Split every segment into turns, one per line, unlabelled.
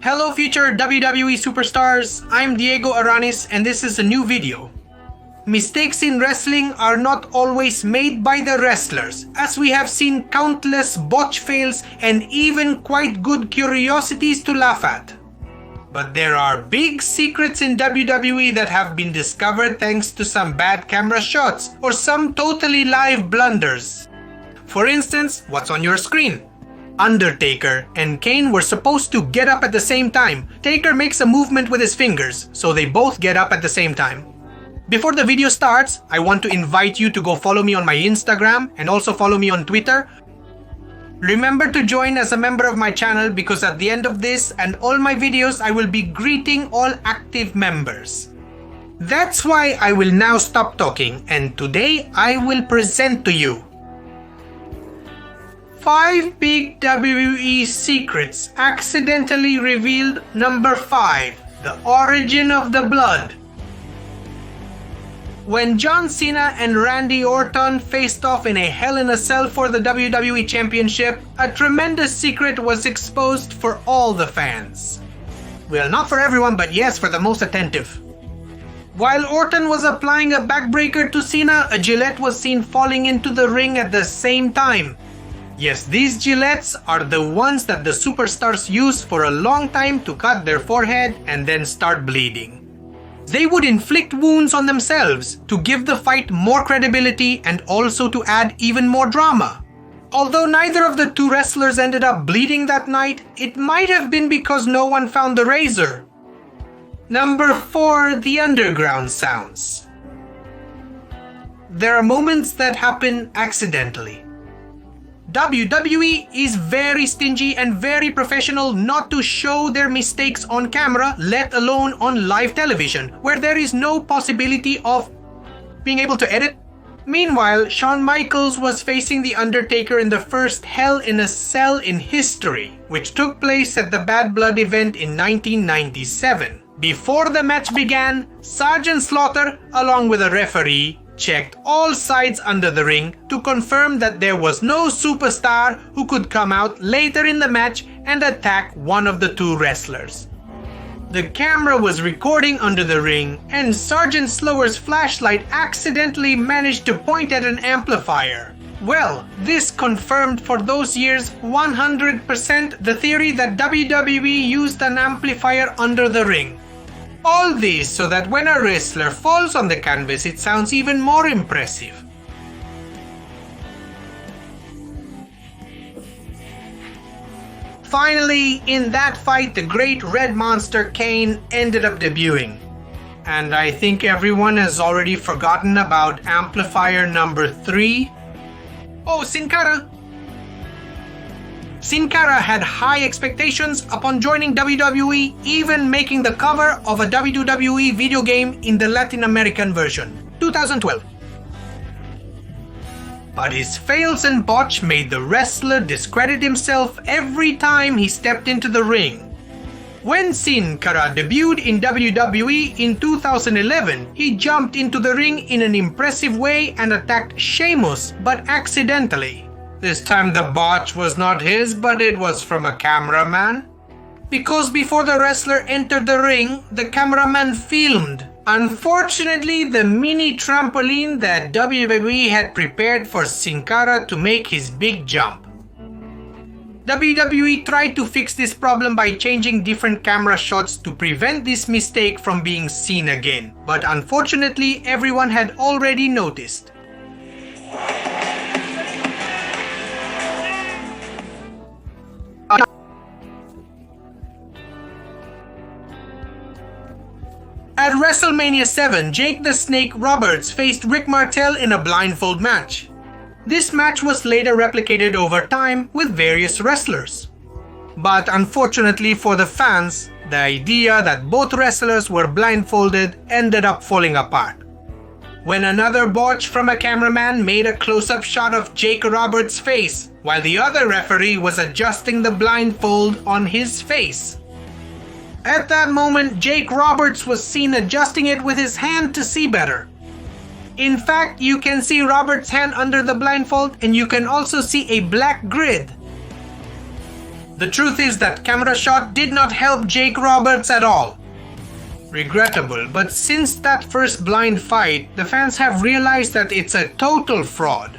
Hello future WWE superstars, I'm Diego Aranis and this is a new video. Mistakes in wrestling are not always made by the wrestlers, as we have seen countless botch fails and even quite good curiosities to laugh at. But there are big secrets in WWE that have been discovered thanks to some bad camera shots or some totally live blunders. For instance, what's on your screen? Undertaker and Kane were supposed to get up at the same time. Taker makes a movement with his fingers, so they both get up at the same time. Before the video starts, I want to invite you to go follow me on my Instagram and also follow me on Twitter. Remember to join as a member of my channel because at the end of this and all my videos I will be greeting all active members. That's why I will now stop talking and today I will present to you 5 big WWE secrets accidentally revealed. Number 5. The origin of the blood. When John Cena and Randy Orton faced off in a Hell in a Cell for the WWE Championship, a tremendous secret was exposed for all the fans. Well, not for everyone, but yes, for the most attentive. While Orton was applying a backbreaker to Cena, a Gillette was seen falling into the ring at the same time. Yes, these Gillettes are the ones that the superstars use for a long time to cut their forehead and then start bleeding. They would inflict wounds on themselves to give the fight more credibility and also to add even more drama. Although neither of the two wrestlers ended up bleeding that night, it might have been because no one found the razor. Number 4. The underground sounds. There are moments that happen accidentally. WWE is very stingy and very professional not to show their mistakes on camera, let alone on live television, where there is no possibility of being able to edit. Meanwhile, Shawn Michaels was facing The Undertaker in the first Hell in a Cell in history, which took place at the Bad Blood event in 1997. Before the match began, Sergeant Slaughter, along with a referee, checked all sides under the ring to confirm that there was no superstar who could come out later in the match and attack one of the two wrestlers. The camera was recording under the ring and Sergeant Slaughter's flashlight accidentally managed to point at an amplifier. Well, this confirmed for those years 100% the theory that WWE used an amplifier under the ring. All this so that when a wrestler falls on the canvas it sounds even more impressive. Finally, in that fight the great red monster Kane ended up debuting. And I think everyone has already forgotten about amplifier number 3. Oh, Sin Cara! Sin Cara had high expectations upon joining WWE, even making the cover of a WWE video game in the Latin American version, 2012. But his fails and botch made the wrestler discredit himself every time he stepped into the ring. When Sin Cara debuted in WWE in 2011, he jumped into the ring in an impressive way and attacked Sheamus, but accidentally. This time the botch was not his, but it was from a cameraman. Because before the wrestler entered the ring, the cameraman filmed. Unfortunately, the mini trampoline that WWE had prepared for Sin Cara to make his big jump. WWE tried to fix this problem by changing different camera shots to prevent this mistake from being seen again, but unfortunately everyone had already noticed. At WrestleMania 7, Jake the Snake Roberts faced Rick Martel in a blindfold match. This match was later replicated over time with various wrestlers. But unfortunately for the fans, the idea that both wrestlers were blindfolded ended up falling apart. When another botch from a cameraman made a close-up shot of Jake Roberts' face, while the other referee was adjusting the blindfold on his face. At that moment, Jake Roberts was seen adjusting it with his hand to see better. In fact, you can see Roberts' hand under the blindfold and you can also see a black grid. The truth is that camera shot did not help Jake Roberts at all. Regrettable, but since that first blind fight, the fans have realized that it's a total fraud.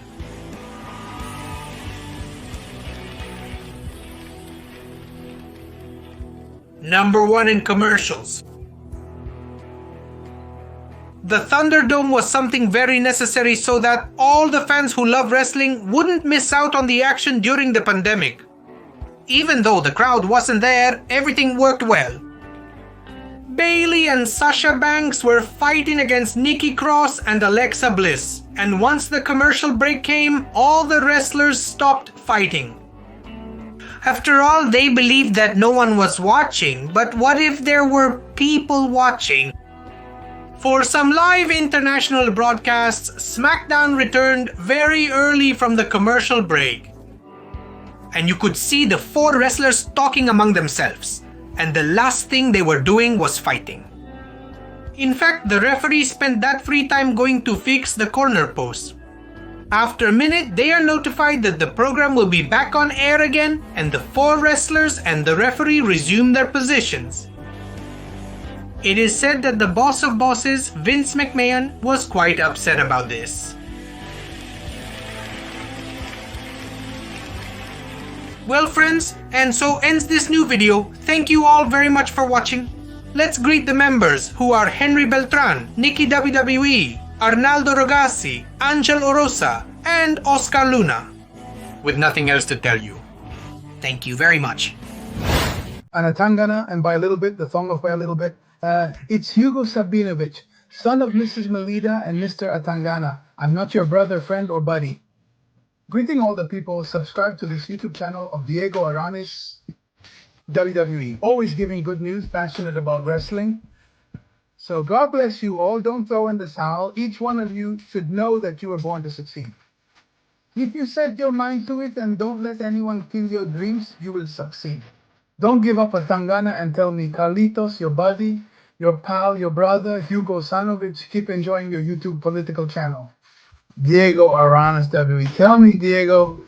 Number 1 in commercials. The Thunderdome was something very necessary so that all the fans who love wrestling wouldn't miss out on the action during the pandemic. Even though the crowd wasn't there, everything worked well. Bayley and Sasha Banks were fighting against Nikki Cross and Alexa Bliss, and once the commercial break came, all the wrestlers stopped fighting. After all, they believed that no one was watching, but what if there were people watching? For some live international broadcasts, SmackDown returned very early from the commercial break. And you could see the 4 wrestlers talking among themselves, and the last thing they were doing was fighting. In fact, the referee spent that free time going to fix the corner post. After a minute, they are notified that the program will be back on air again, and the 4 wrestlers and the referee resume their positions. It is said that the boss of bosses, Vince McMahon, was quite upset about this. Well friends, and so ends this new video. Thank you all very much for watching. Let's greet the members who are Henry Beltran, Nikki WWE, Arnaldo Rogassi, Angel Orosa, and Oscar Luna. With nothing else to tell you. Thank you very much.
Anatangana, and by a little bit, the thong of by a little bit. It's Hugo Sabinovich, son of Mrs. Melida and Mr. Atangana. I'm not your brother, friend, or buddy. Greeting all the people, subscribe to this YouTube channel of Diego Aranis, WWE. Always giving good news, passionate about wrestling. So God bless you all. Don't throw in the towel. Each one of you should know that you were born to succeed. If you set your mind to it and don't let anyone kill your dreams, you will succeed. Don't give up Atangana and tell me, Carlitos, your buddy, your pal, your brother, Hugo Sanovich, keep enjoying your YouTube political channel. Diego Aranis WWE. Tell me, Diego,